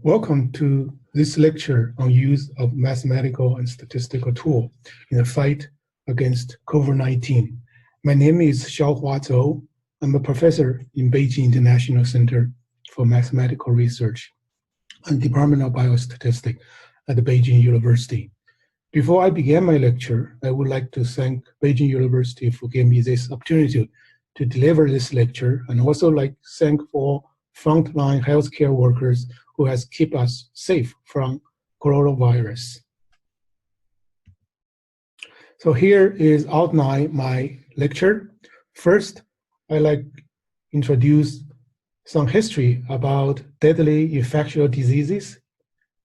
Welcome to this lecture on use of mathematical and statistical tool in the fight against COVID-19. My name is Xiaohua Zhou. I'm a professor in Beijing International Center for Mathematical Research and Department of Biostatistics at the Beijing University. Before I begin my lecture, I would like to thank Beijing University for giving me this opportunity to deliver this lecture, and also like to thank all frontline healthcare workers who has kept us safe from coronavirus. So here is outline my lecture. First, I like to introduce some history about deadly infectious diseases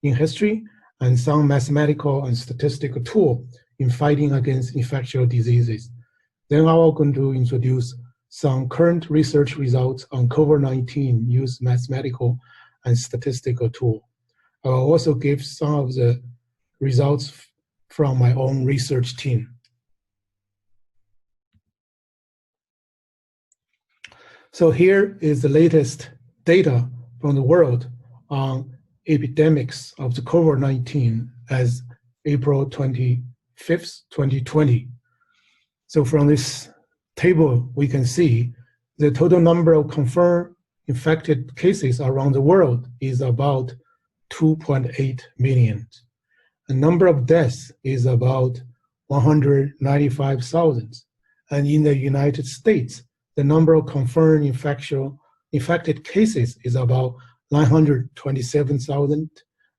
in history and some mathematical and statistical tool in fighting against infectious diseases. Then I will going to introduce some current research results on COVID-19 use mathematical and statistical tool. I will also give some of the results from my own research team. So here is the latest data from the world on epidemics of the COVID-19 as April 25th, 2020. So from this table, we can see the total number of confirmed infected cases around the world is about 2.8 million. The number of deaths is about 195,000. And in the United States, the number of confirmed infected cases is about 927,000.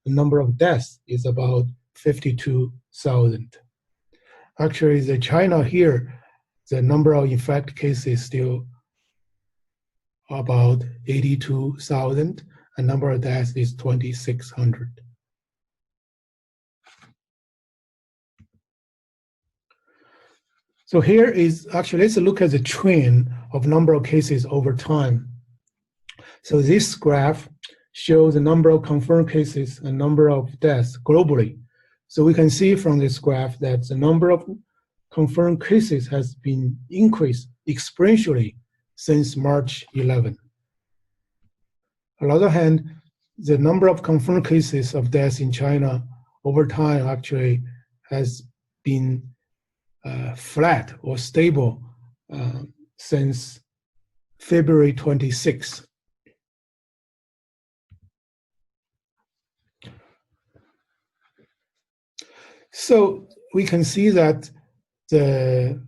The number of deaths is about 52,000. Actually, the China here, the number of infected cases is still about 82,000, and number of deaths is 2,600. So here is actually, let's look at the trend of number of cases over time. So this graph shows the number of confirmed cases and number of deaths globally. So we can see from this graph that the number of confirmed cases has been increased exponentially since March 11. On the other hand, the number of confirmed cases of deaths in China over time actually has been flat or stable since February 26. So we can see that the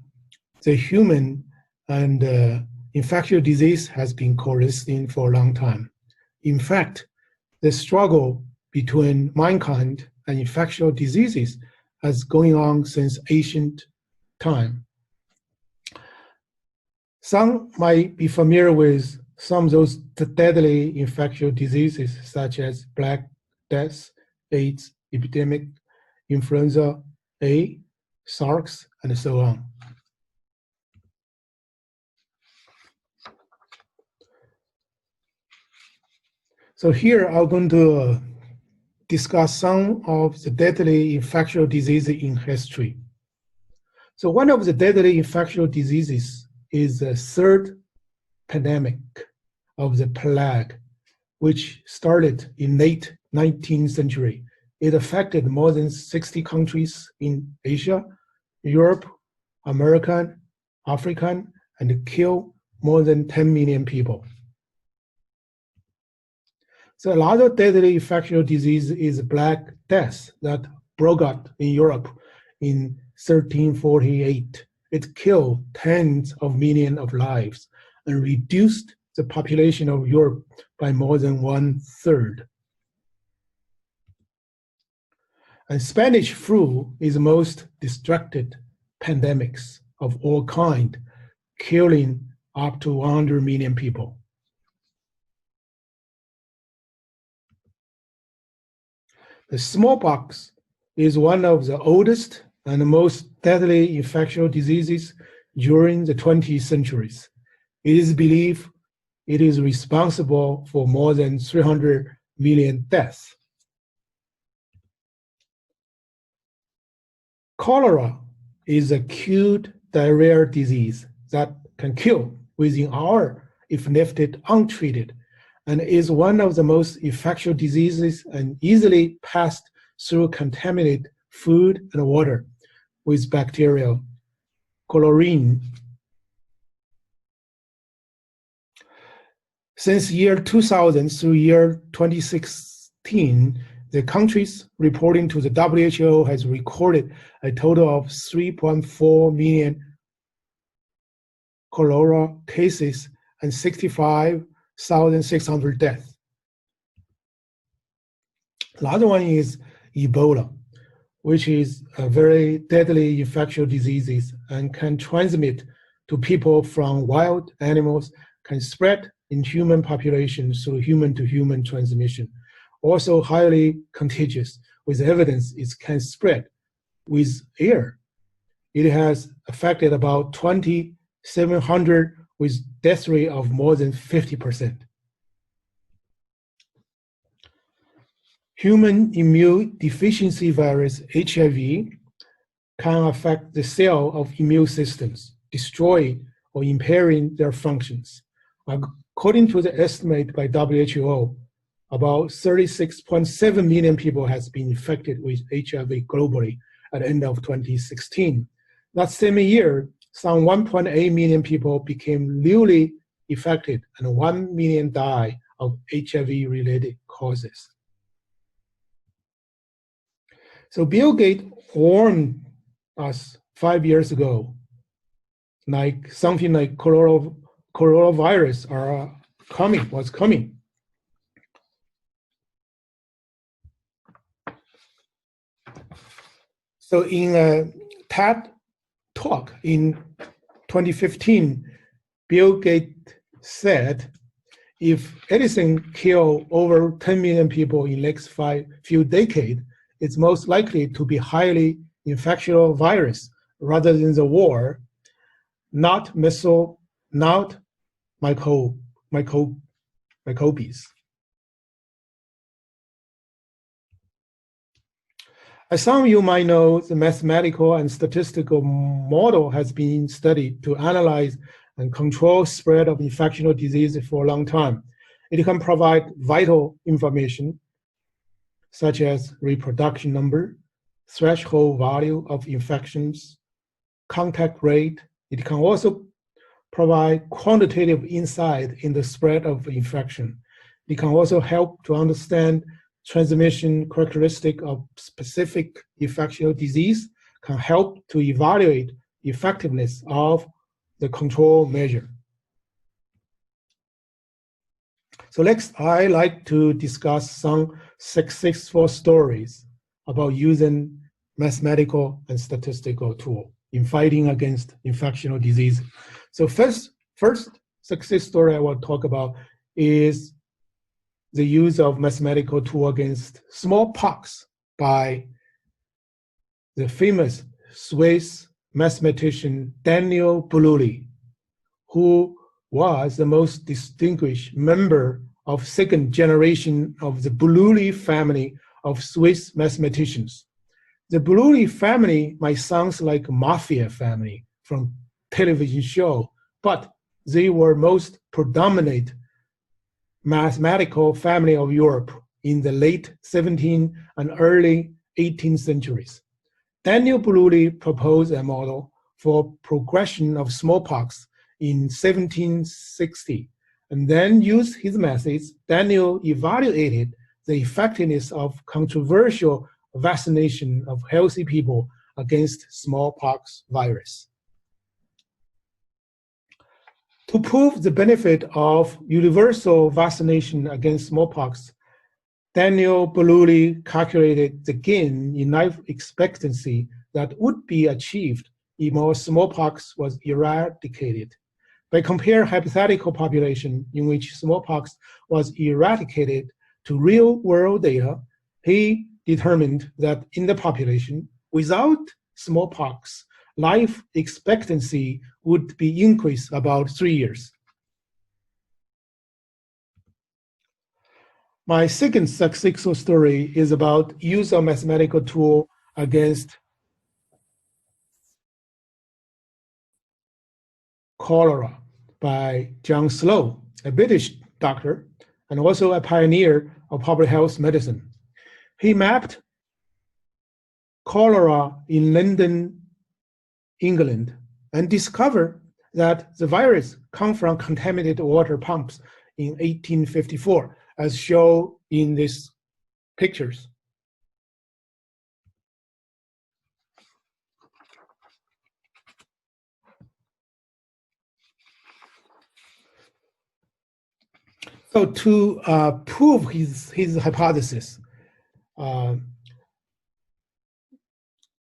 human and infectious disease has been coexisting for a long time. In fact, the struggle between mankind and infectious diseases has going on since ancient time. Some might be familiar with some of those deadly infectious diseases such as Black Death, AIDS epidemic, influenza A, SARS, and so on. So here I'm going to discuss some of the deadly infectious diseases in history. So one of the deadly infectious diseases is the third pandemic of the plague, which started in late 19th century. It affected more than 60 countries in Asia, Europe, America, Africa, and killed more than 10 million people. So a lot of deadly infectious disease is Black Death that broke out in Europe in 1348. It killed tens of millions of lives and reduced the population of Europe by more than 1/3. And Spanish flu is the most destructive pandemics of all kind, killing up to 100 million people. The smallpox is one of the oldest and most deadly infectious diseases during the 20th centuries. It is believed it is responsible for more than 300 million deaths. Cholera is an acute diarrheal disease that can kill within hours if left untreated and is one of the most infectious diseases and easily passed through contaminated food and water with bacterial chlorine. Since year 2000 through year 2016, the countries reporting to the WHO has recorded a total of 3.4 million cholera cases and 65,600 deaths. The other one is Ebola, which is a very deadly infectious disease and can transmit to people from wild animals, can spread in human populations through human-to-human transmission. Also highly contagious, with evidence it can spread with air. It has affected about 2,700 with death rate of more than 50%. Human immune deficiency virus, HIV, can affect the cell of immune systems, destroy or impairing their functions. According to the estimate by WHO, about 36.7 million people has been infected with HIV globally at the end of 2016. That same year, some 1.8 million people became newly infected and 1 million died of HIV-related causes. So Bill Gates warned us 5 years ago, like something like coronavirus was coming. So in a TED talk in 2015, Bill Gates said, if anything kill over 10 million people in the next few decades, it's most likely to be highly infectious virus rather than the war, not microbes. As some of you might know, the mathematical and statistical model has been studied to analyze and control spread of infectious disease for a long time. It can provide vital information such as reproduction number, threshold value of infections, contact rate. It can also provide quantitative insight in the spread of infection. It can also help to understand transmission characteristic of specific infectious disease, can help to evaluate the effectiveness of the control measure. So next, I like to discuss some successful stories about using mathematical and statistical tool in fighting against infectious disease. So first success story I will talk about is the use of mathematical tool against smallpox by the famous Swiss mathematician Daniel Brühl, who was the most distinguished member of second generation of the Brühl family of Swiss mathematicians. The Brühl family might sound like a mafia family from television show, but they were most predominant mathematical family of Europe in the late 17th and early 18th centuries. Daniel Brühl proposed a model for progression of smallpox in 1760, and then used his methods. Daniel evaluated the effectiveness of controversial vaccination of healthy people against smallpox virus. To prove the benefit of universal vaccination against smallpox, Daniel Brühl calculated the gain in life expectancy that would be achieved if more smallpox was eradicated. By comparing hypothetical population in which smallpox was eradicated to real-world data, he determined that in the population without smallpox, life expectancy would be increased about 3 years. My second successful story is about use of mathematical tool against cholera by John Slow, a British doctor and also a pioneer of public health medicine. He mapped cholera in London, England, and discovered that the virus comes from contaminated water pumps in 1854, as shown in these pictures. So to prove his hypothesis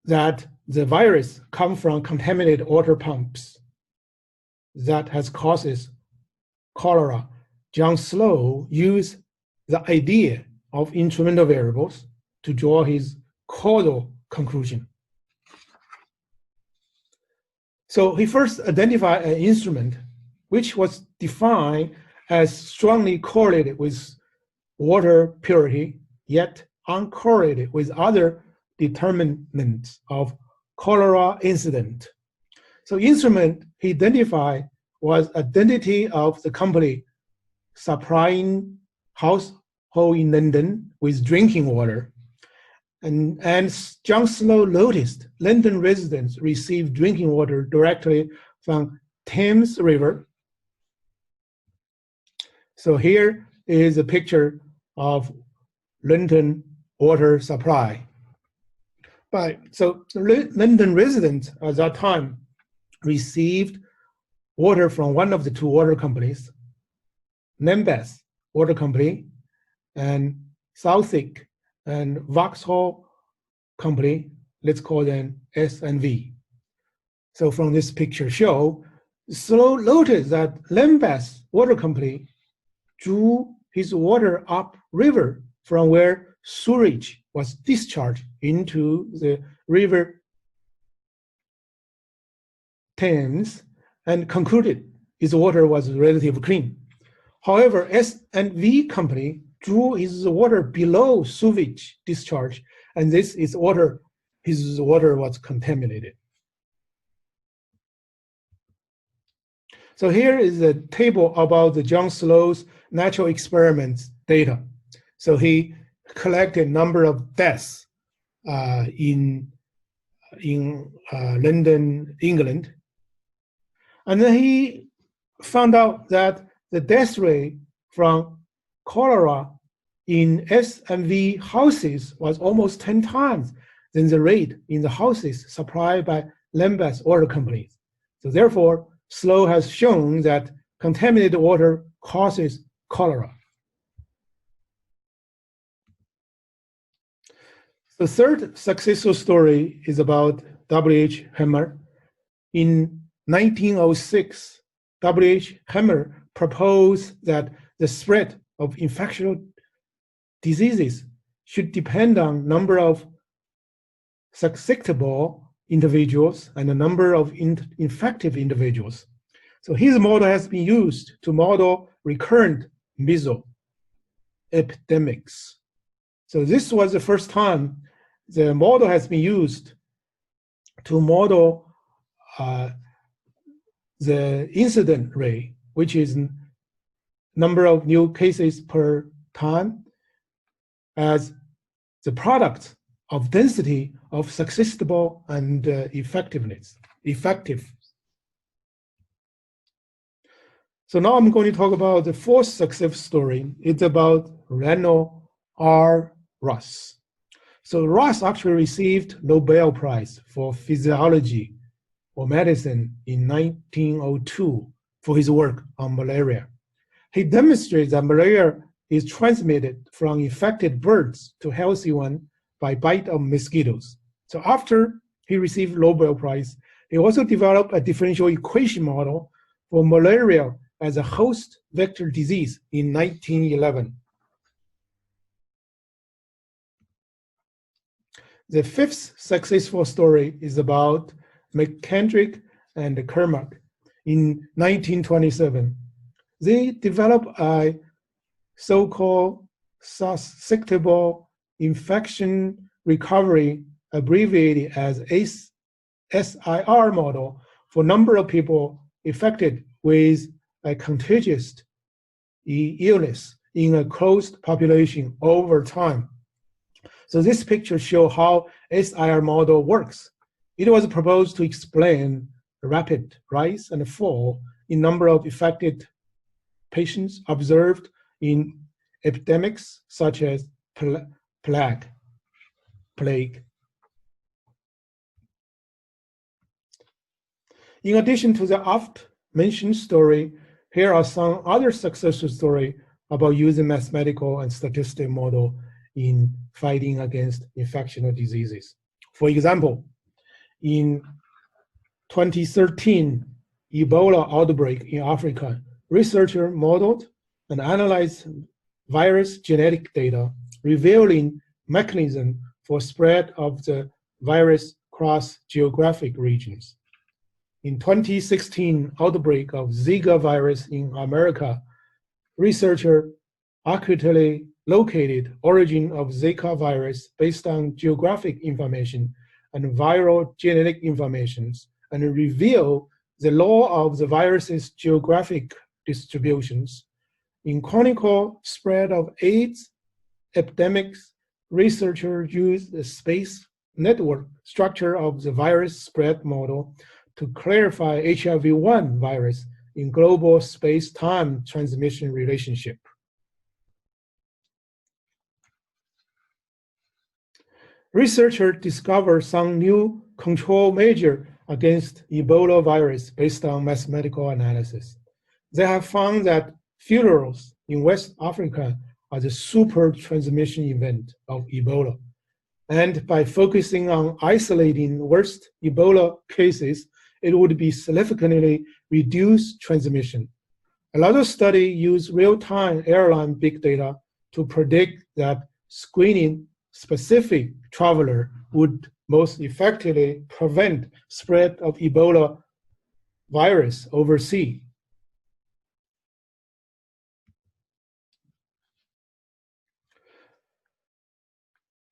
that the virus comes from contaminated water pumps that has causes cholera, John Slow used the idea of instrumental variables to draw his causal conclusion. So he first identified an instrument which was defined as strongly correlated with water purity, yet uncorrelated with other determinants of cholera incident. So instrument he identified was identity of the company supplying household in London with drinking water. And John Slow noticed London residents received drinking water directly from Thames River. So here is a picture of London water supply. So London residents at that time received water from one of the two water companies, Lambeth Water Company and Southwick and Vauxhall Company, let's call them S&V. So from this picture show, Slow noticed that Lambeth Water Company drew his water up river from where sewage was discharged into the river Thames and concluded his water was relatively clean. However, S&V Company drew his water below sewage discharge, and his water was contaminated. So here is a table about the John Slow's natural experiments data. So he collected number of deaths in London, England. And then he found out that the death rate from cholera in S&V houses was almost 10 times than the rate in the houses supplied by Lambeth water companies. So therefore, Slow has shown that contaminated water causes cholera. The third successful story is about W.H. Hammer. In 1906, W.H. Hammer proposed that the spread of infectious diseases should depend on number of susceptible individuals and the number of infective individuals. So his model has been used to model recurrent measles epidemics. So this was the first time the model has been used to model the incident rate, which is number of new cases per time, as the product of density of susceptible and effective. So now I'm going to talk about the fourth success story. It's about Reynold R. Ross. So Ross actually received Nobel Prize for Physiology or Medicine in 1902 for his work on malaria. He demonstrated that malaria is transmitted from infected birds to healthy ones by bite of mosquitoes. So after he received Nobel Prize, he also developed a differential equation model for malaria as a host vector disease in 1911. The fifth successful story is about McKendrick and Kermack. In 1927, they developed a so-called susceptible infection recovery, abbreviated as SIR model, for number of people affected with a contagious illness in a closed population over time. So this picture shows how SIR model works. It was proposed to explain the rapid rise and fall in number of affected patients observed in epidemics such as plague. In addition to the oft-mentioned story, here are some other successful stories about using mathematical and statistical model in fighting against infectious diseases. For example, in 2013 Ebola outbreak in Africa, researchers modeled and analyzed virus genetic data, revealing mechanism for spread of the virus across geographic regions. In 2016 outbreak of Zika virus in America, researchers accurately located origin of Zika virus based on geographic information and viral genetic informations, and reveal the law of the virus's geographic distributions. In chronicle spread of AIDS epidemics, researchers used the space network structure of the virus spread model to clarify HIV-1 virus in global space-time transmission relationship. Researchers discovered some new control measure against Ebola virus based on mathematical analysis. They have found that funerals in West Africa are the super transmission event of Ebola. And by focusing on isolating worst Ebola cases, it would be significantly reduce transmission. A lot of studies use real-time airline big data to predict that screening specific traveler would most effectively prevent spread of Ebola virus overseas.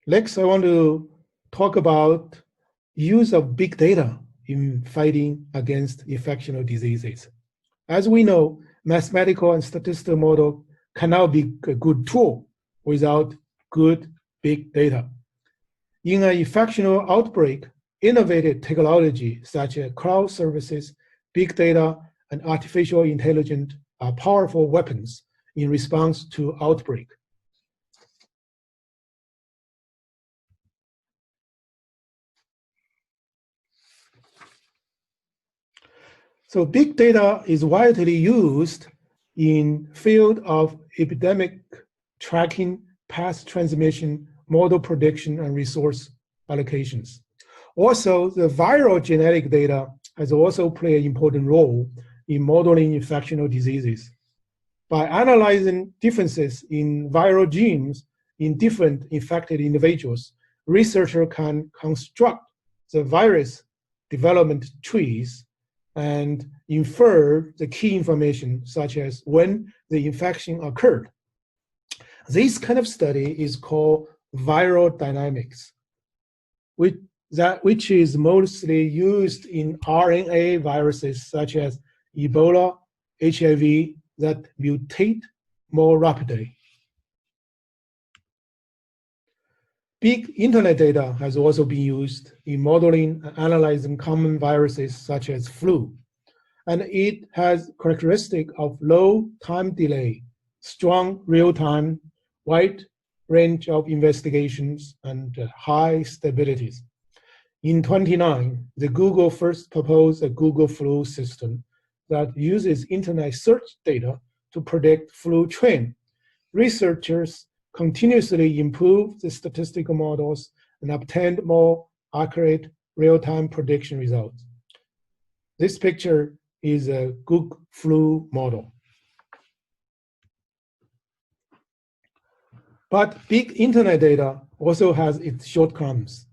Next, I want to talk about use of big data in fighting against infectious diseases. As we know, mathematical and statistical model cannot be a good tool without good big data. In an infectious outbreak, innovative technology such as cloud services, big data, and artificial intelligence are powerful weapons in response to outbreak. So big data is widely used in field of epidemic tracking, path transmission, model prediction, and resource allocations. Also, the viral genetic data has also played an important role in modeling infectious diseases. By analyzing differences in viral genes in different infected individuals, researchers can construct the virus development trees and infer the key information, such as when the infection occurred. This kind of study is called viral dynamics, which is mostly used in RNA viruses such as Ebola, HIV, that mutate more rapidly. Big internet data has also been used in modeling and analyzing common viruses such as flu, and it has characteristic of low time delay, strong real-time, wide range of investigations, and high stabilities. In 2009, the Google first proposed a Google flu system that uses internet search data to predict flu trend. Researchers continuously improved the statistical models and obtained more accurate real-time prediction results. This picture is a Google flu model. But big internet data also has its shortcomings.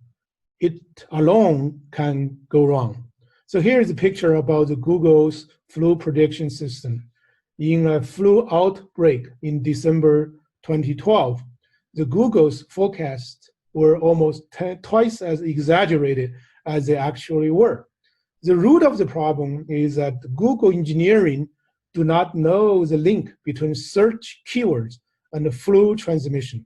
It alone can go wrong. So here is a picture about the Google's flu prediction system. In a flu outbreak in December 2012, the Google's forecasts were almost twice as exaggerated as they actually were. The root of the problem is that Google engineering do not know the link between search keywords and flu transmission.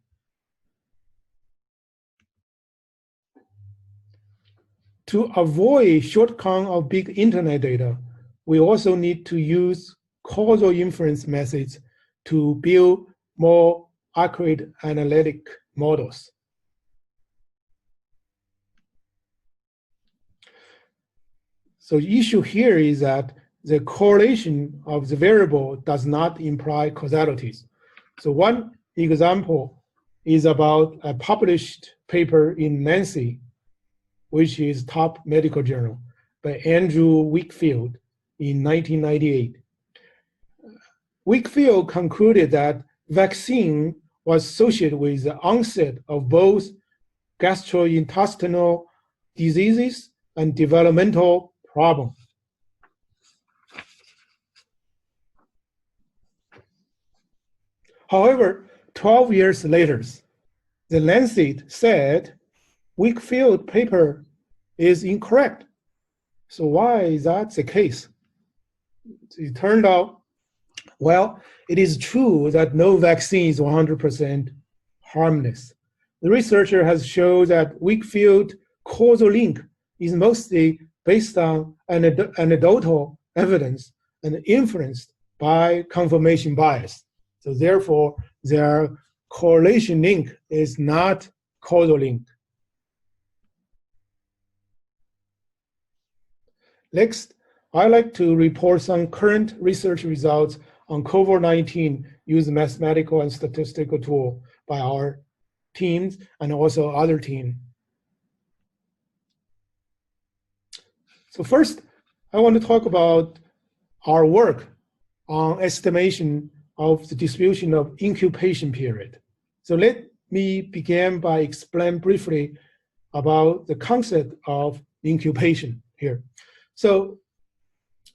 To avoid shortcoming of big internet data, we also need to use causal inference methods to build more accurate analytic models. So the issue here is that the correlation of the variable does not imply causalities. So one example is about a published paper in Lancet, which is top medical journal, by Andrew Wakefield in 1998. Wakefield concluded that vaccine was associated with the onset of both gastrointestinal diseases and developmental problems. However, 12 years later, the Lancet said Wakefield paper is incorrect. So why is that the case? It turned out, well, it is true that no vaccine is 100% harmless. The researcher has shown that Wakefield causal link is mostly based on anecdotal evidence and influenced by confirmation bias. So therefore, their correlation link is not causal link. Next, I'd like to report some current research results on COVID-19 using mathematical and statistical tool by our teams and also other teams. So first, I want to talk about our work on estimation of the distribution of incubation period. So let me begin by explaining briefly about the concept of incubation here. So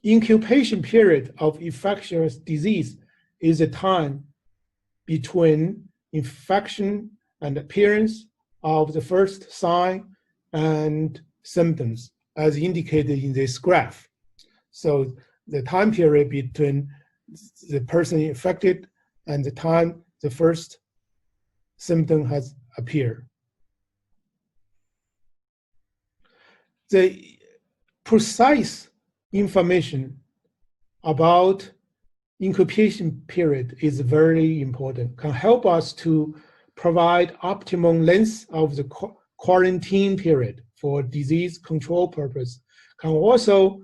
incubation period of infectious disease is a time between infection and appearance of the first sign and symptoms, as indicated in this graph. So the time period between the person infected and the time the first symptom has appeared. The precise information about incubation period is very important, can help us to provide optimum length of the quarantine period for disease control purpose, can also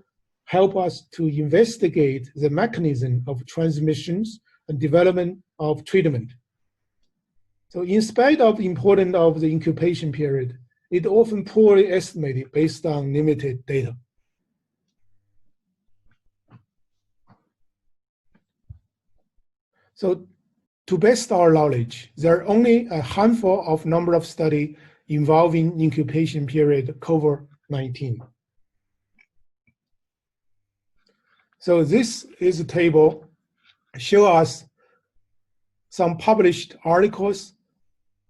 help us to investigate the mechanism of transmissions and development of treatment. So in spite of the importance of the incubation period, it often poorly estimated based on limited data. So to best our knowledge, there are only a handful of number of studies involving incubation period COVID-19. So this is a table show us some published articles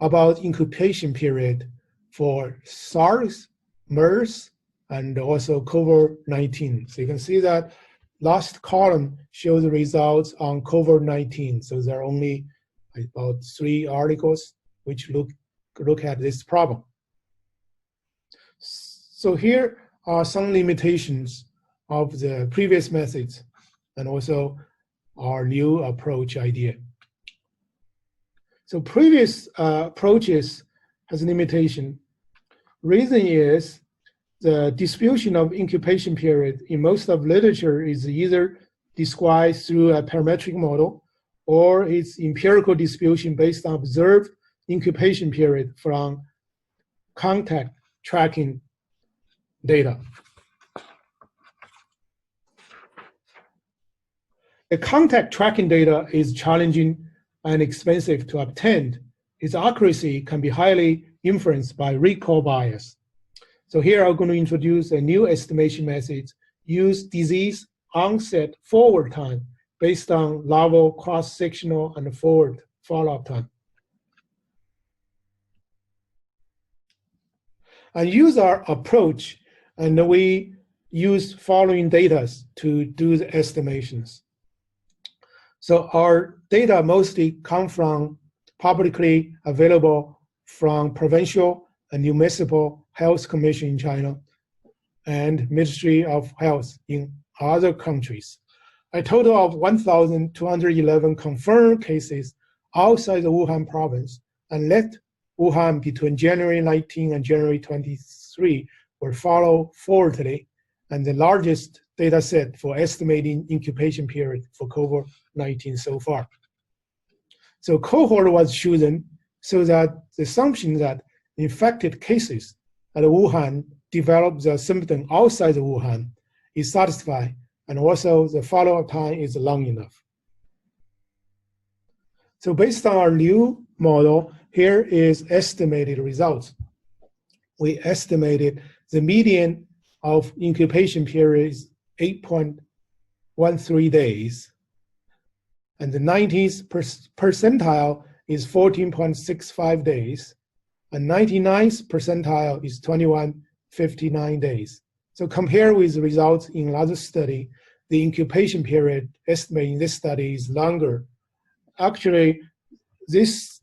about incubation period for SARS, MERS, and also COVID-19. So you can see that last column shows the results on COVID-19. So there are only about 3 articles which look at this problem. So here are some limitations of the previous methods and also our new approach idea. So previous approaches has a limitation. Reason is the distribution of incubation period in most of literature is either described through a parametric model or its empirical distribution based on observed incubation period from contact tracking data. The contact tracking data is challenging and expensive to obtain. Its accuracy can be highly influenced by recall bias. So here I'm going to introduce a new estimation method, use disease onset forward time based on level, cross-sectional, and forward follow-up time. And use our approach, and we use following data to do the estimations. So our data mostly come from publicly available from provincial and municipal health commission in China and Ministry of Health in other countries. A total of 1,211 confirmed cases outside the Wuhan province and left Wuhan between January 19 and January 23 were followed forwardly, and the largest data set for estimating incubation period for COVID-19 so far. So cohort was chosen so that the assumption that infected cases at Wuhan develop the symptom outside the Wuhan is satisfied, and also the follow-up time is long enough. So based on our new model, here is estimated results. We estimated the median of incubation period is 8.13 days, and the 90th percentile is 14.65 days, and 99th percentile is 21.59 days. So compare with the results in another study, the incubation period estimated in this study is longer. Actually, this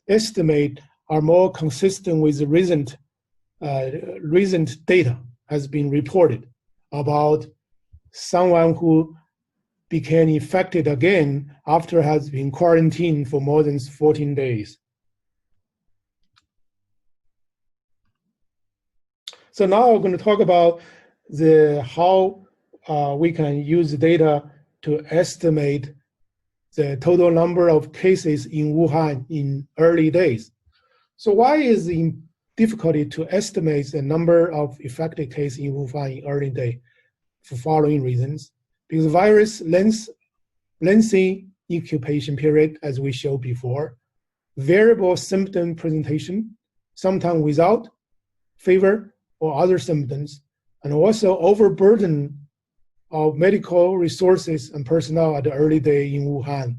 estimate are more consistent with the recent data has been reported about someone who became infected again after has been quarantined for more than 14 days. So now we're going to talk about how we can use the data to estimate the total number of cases in Wuhan in early days. So why is it difficulty to estimate the number of affected cases in Wuhan in early day? For following reasons. Because the virus lengthy incubation period, as we showed before, variable symptom presentation, sometimes without fever or other symptoms, and also overburden of medical resources and personnel at the early day in Wuhan.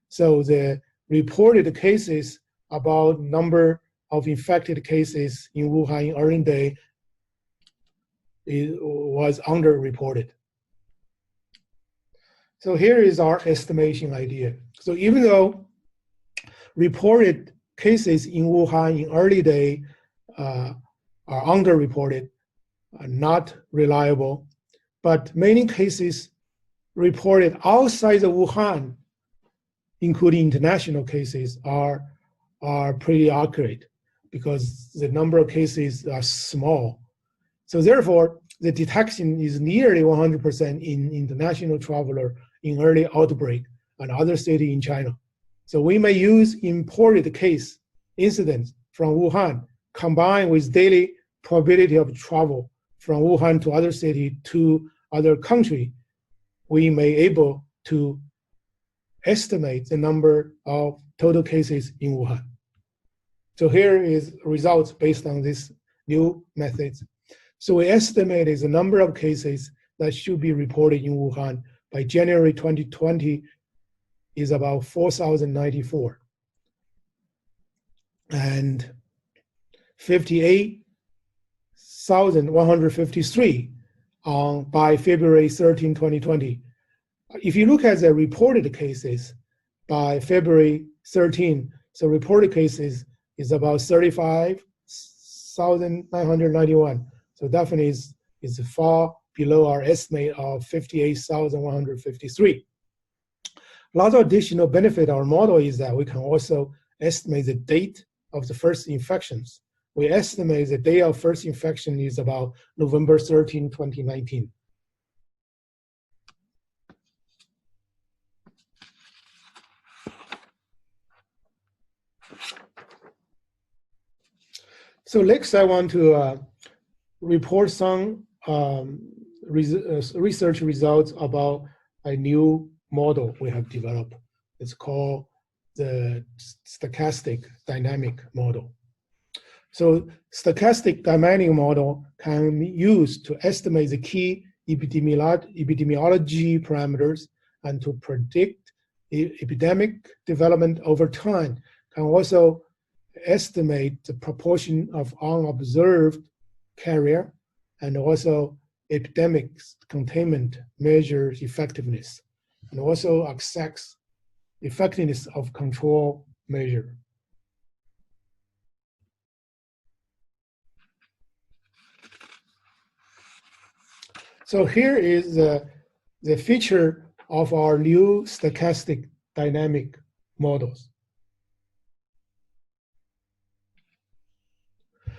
So the reported cases about number of infected cases in Wuhan in early day was underreported. So here is our estimation idea. So even though reported cases in Wuhan in early day are underreported, are not reliable, but many cases reported outside of Wuhan, including international cases, are pretty accurate because the number of cases are small. So therefore, the detection is nearly 100% in international traveler in early outbreak and other cities in China. So we may use imported case incidents from Wuhan combined with daily probability of travel from Wuhan to other city to other country. We may able to estimate the number of total cases in Wuhan. So here is results based on this new methods. So we estimated the number of cases that should be reported in Wuhan by January 2020 is about 4,094. And 58,153 by February 13, 2020. If you look at the reported cases by February 13, so reported cases is about 35,991. So definitely is far below our estimate of 58,153. A lot of additional benefit of our model is that we can also estimate the date of the first infections. We estimate the day of first infection is about November 13, 2019. So next I want to report some research results about a new model we have developed. It's called the stochastic dynamic model. So stochastic dynamic model can be used to estimate the key epidemiology parameters and to predict epidemic development over time. Can also estimate the proportion of unobserved carrier and also epidemics containment measures effectiveness, and also assess effectiveness of control measure. So here is the feature of our new stochastic dynamic models.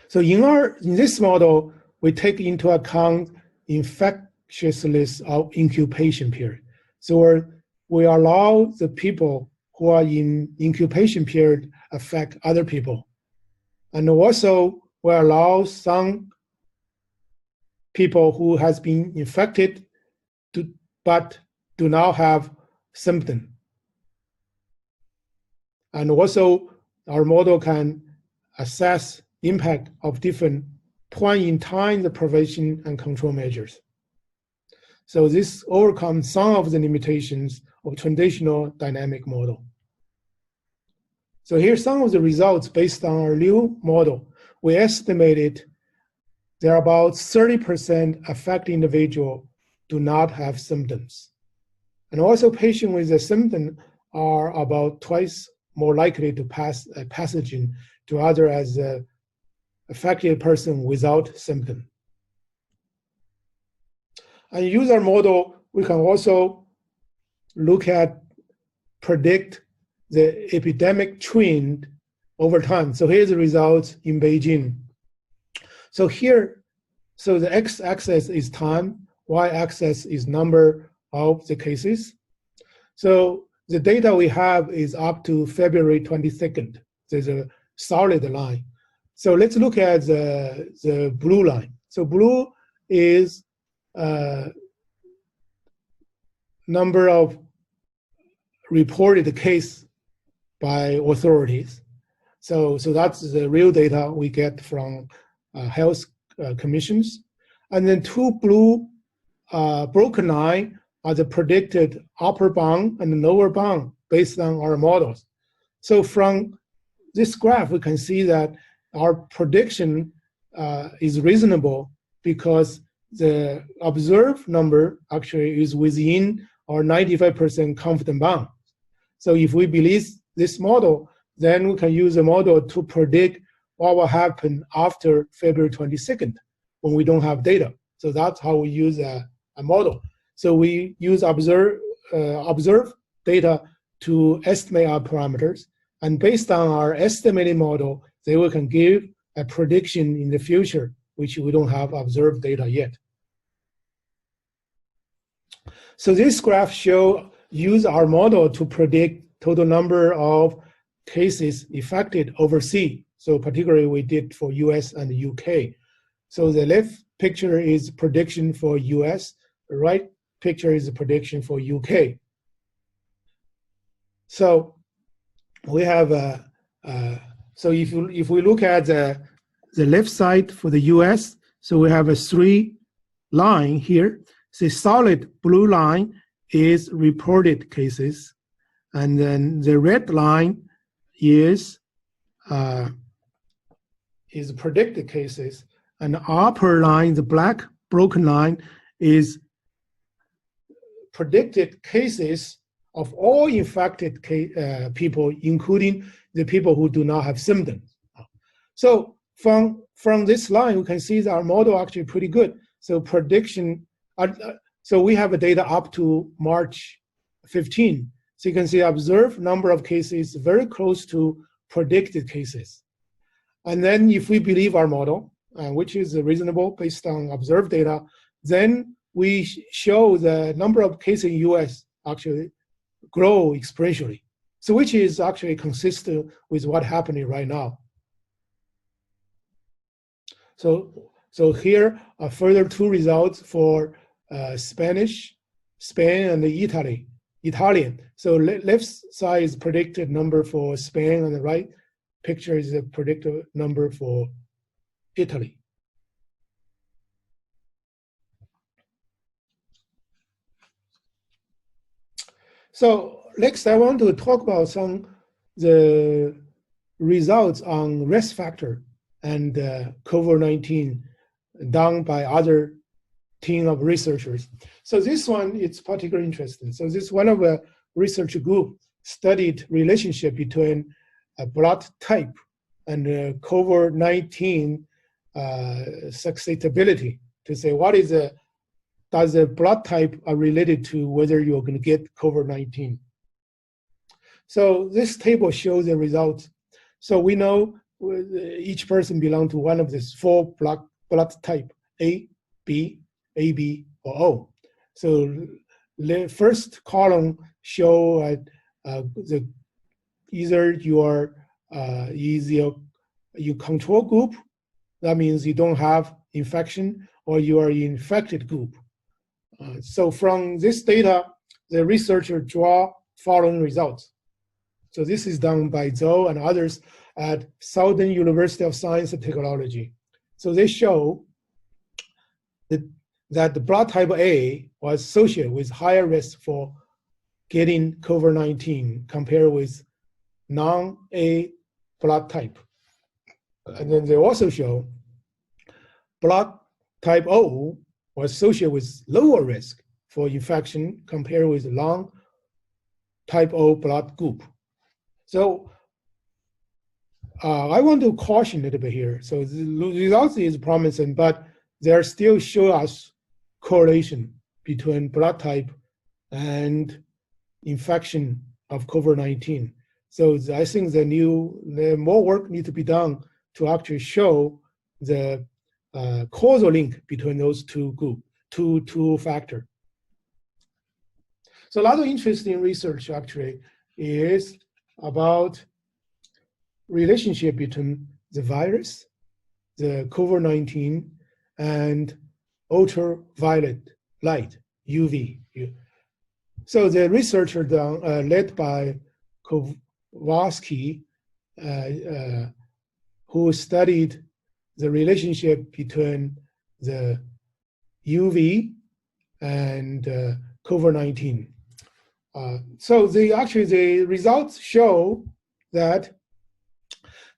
So in this model, we take into account infectiousness of incubation period. So we allow the people who are in incubation period affect other people. And also we allow some people who has been infected but do not have symptoms. And also our model can assess impact of different point in time the prevention and control measures. So this overcomes some of the limitations of traditional dynamic model. So here's some of the results based on our new model. We estimated there are about 30% affected individuals do not have symptoms. And also patients with a symptom are about twice more likely to pass a pathogen to others as a affected person without symptom. And use our model, we can also look at predict the epidemic trend over time. So here's the results in Beijing. So here, so the x-axis is time, y-axis is number of the cases. So the data we have is up to February 22nd. There's a solid line. So let's look at the blue line. So blue is number of reported case by authorities. So that's the real data we get from health commissions. And then two blue broken line are the predicted upper bound and lower bound based on our models. So from this graph, we can see that our prediction is reasonable because the observed number actually is within our 95% confidence bound. So if we believe this model, then we can use the model to predict what will happen after February 22nd when we don't have data. So that's how we use a model. So we use observe data to estimate our parameters. And based on our estimated model, they will can give a prediction in the future, which we don't have observed data yet. So this graph use our model to predict total number of cases affected overseas. So particularly we did for US and UK. So the left picture is prediction for US, the right picture is a prediction for UK. So we have so if we look at the left side for the US, so we have a 3 line here. The solid blue line is reported cases, and then the red line is predicted cases, and the upper line, the black broken line, is predicted cases of all infected people, including the people who do not have symptoms. So from this line, we can see that our model actually pretty good. So prediction, so we have a data up to March 15. So you can see observed number of cases very close to predicted cases. And then if we believe our model, which is reasonable based on observed data, then we show the number of cases in US actually grow exponentially. So which is actually consistent with what's happening right now. So here are further 2 results for Spain and Italian. So left side is predicted number for Spain, and the right picture is the predicted number for Italy. So next, I want to talk about the results on risk factor and COVID-19 done by other team of researchers. So this one is particularly interesting. So this one of a research group studied relationship between blood type and COVID-19 susceptibility to say what is does the blood type are related to whether you're going to get COVID-19. So this table shows the results. So we know each person belongs to one of these 4 blood type, A, B, AB, or O. So the first column show either your control group, that means you don't have infection, or you are infected group. So from this data, the researcher draw following results. So this is done by Zhou and others at Southern University of Science and Technology. So they show that the blood type A was associated with higher risk for getting COVID-19 compared with non-A blood type. And then they also show blood type O was associated with lower risk for infection compared with non-type O blood group. So I want to caution a little bit here. So the results is promising, but they still show us correlation between blood type and infection of COVID-19. So I think the more work needs to be done to actually show the causal link between those two factors. So a lot of interesting research actually is about relationship between the virus, the COVID-19, and ultraviolet light, UV. So the researcher led by Kowalski, who studied the relationship between the UV and COVID-19. So the results show that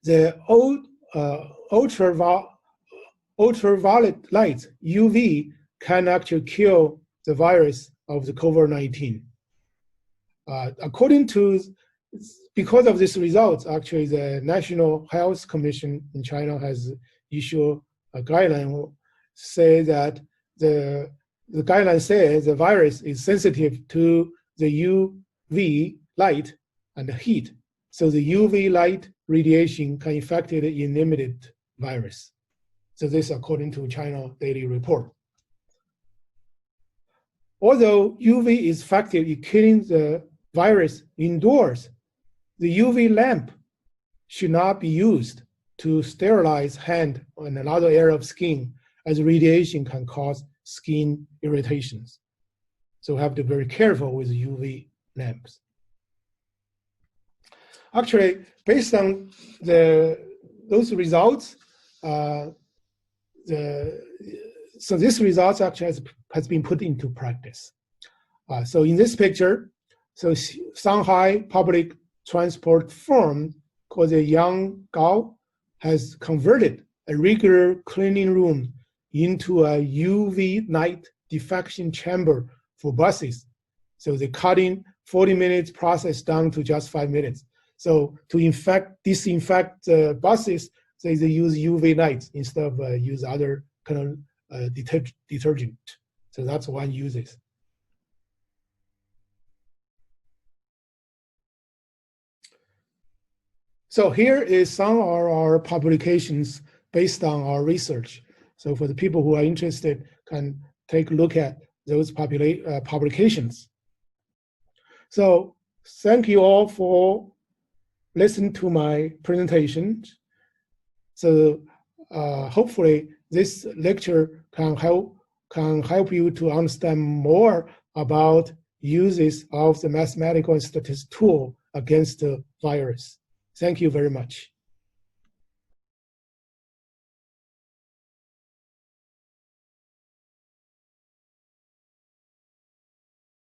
the ultraviolet light, UV, can actually kill the virus of the COVID-19. Because of this result, actually the National Health Commission in China has issued a guideline say that the guideline says the virus is sensitive to the UV light and heat. So the UV light radiation can infect the eliminated virus. So this according to China Daily Report. Although UV is effective in killing the virus indoors, the UV lamp should not be used to sterilize hand and another area of skin, as radiation can cause skin irritations. So we have to be very careful with UV lamps. Actually, based on those results, so this results actually has been put into practice. So in this picture, so Shanghai public transport firm called the Yang Gao has converted a regular cleaning room into a UV light diffusion chamber for buses. So they cut in 40 minutes process down to just 5 minutes. So to disinfect the buses, they use UV lights instead of use other kind of detergent. So that's one uses. So here is some of our publications based on our research. So for the people who are interested, can take a look at those publications. So thank you all for listening to my presentation. So hopefully this lecture can help you to understand more about uses of the mathematical and statistical tool against the virus. Thank you very much.